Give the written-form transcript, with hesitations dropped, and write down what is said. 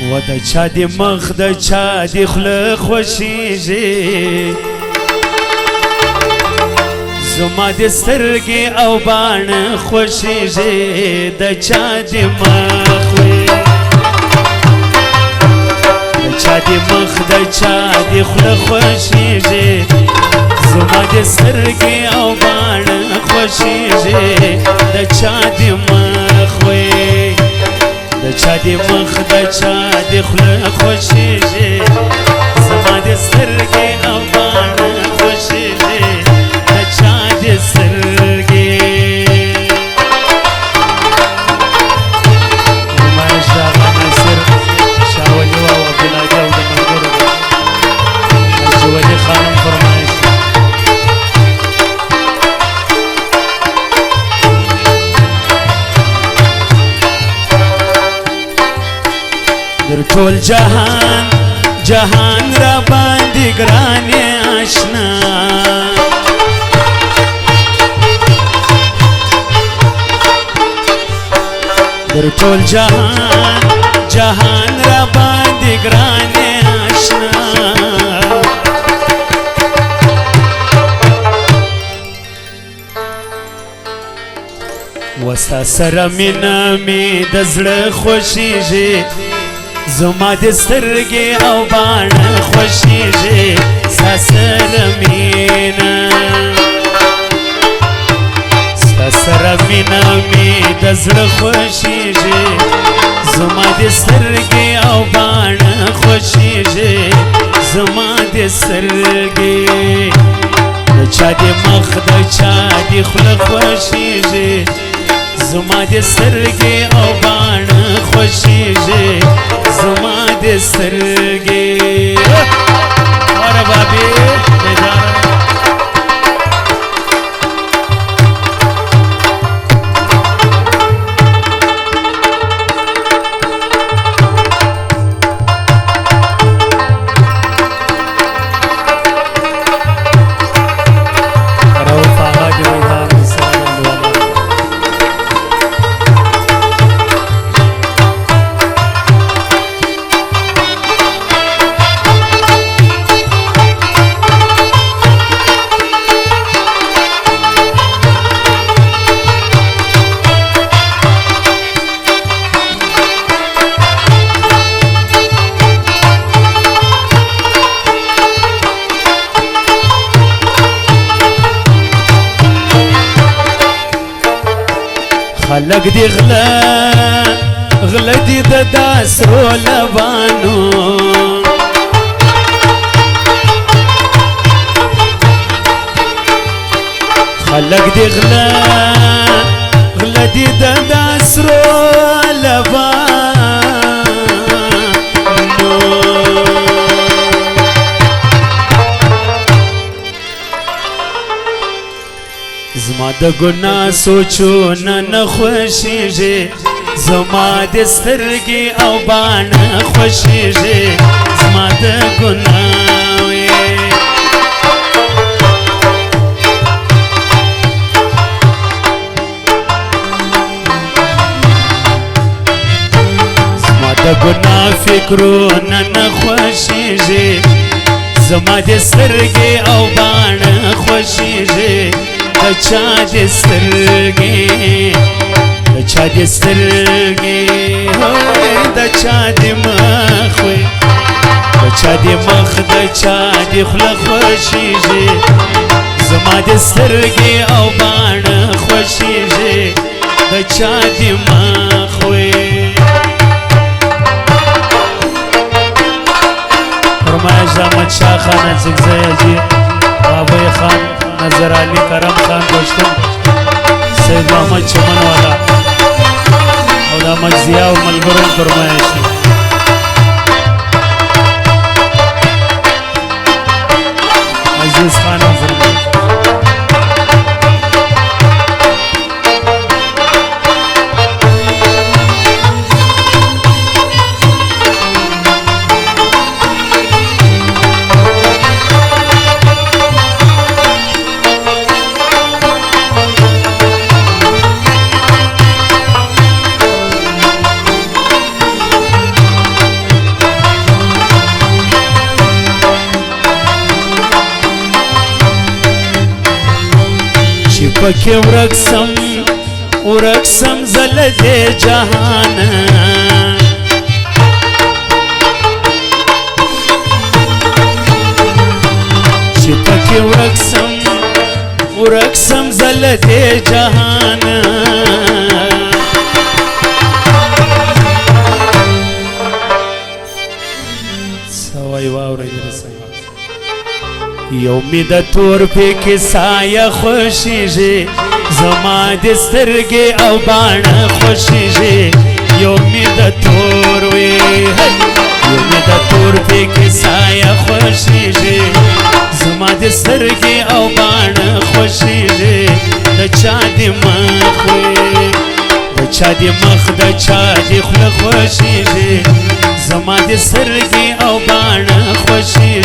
و د چا د مخ د چا د خوله خوښیږي زما د سترګې او باڼه خوښیږي د چا د مخ د چا د مخ د چا د خوله خوښیږي زما د سترګې او باڼه خوښیږي د چا د مخ د چا د مخ د چا د خوله خوښیږي زما د سترګې او باڼه خوښیږي د چا د سترګې نمایش د آغا ناصر شاه ولي او عبدالهادي او د ملګرو حاجي ولي خانم فرمایش در ټول جهان جهان را باندې ګران آشنا در ټول جهان جهان را باندې ګران آشنا وستا سره مینه مې د زړه خوښیږي زما د سترګې او باڼه خوښیږي ستا سره مینه ستا سره مینه مې د زړه خوښیږي زما د سترګې او باڼه خوښیږي زما د سترګې د چا د مخ د چا د خوله خوښیږي زما د سترګې او باڼه خوښیږي زما د سترګې واره بابي خلق دی غله دی د داسرو لبانو خلق دی غله دی د داسرو لبانو زما د ګناه سوچونه نه خوښیږي زما د سترګې او باڼه خوښیږي زما د ګناه زما د ګناه فکرونه نه خوښیږي زما د سترګې او باڼه خوښیږي د چا د سترګې د چا د سترګې د چا د مخ د چا د مخ د چا د خوله خوښیږي زما د سترګې او باڼه خوښیږي د چا د مخ فرمایش د احمد شاه خان اڅکزی حاجي بابی خان نظر علی کرم خان پشتون سید محمد چمن والا او د احمد ضیا او ملګرو فرمایش دی عزیز خان فرمایش پکې ورک سم زل دې جهان چې پکې ورک سم زل دې جهان سوای واورې درسه یو می د تور په کې سایه خوشیږي زما د سترګې او باڼه خوشیږي یو می د تور وې یو می د تور په کې سایه خوشیږي زما د سترګې او باڼه خوشیږي د چا د مخ وې د چا د مخ د چا د خوله خوشیږي زما د سترګې او باڼه خوشیږي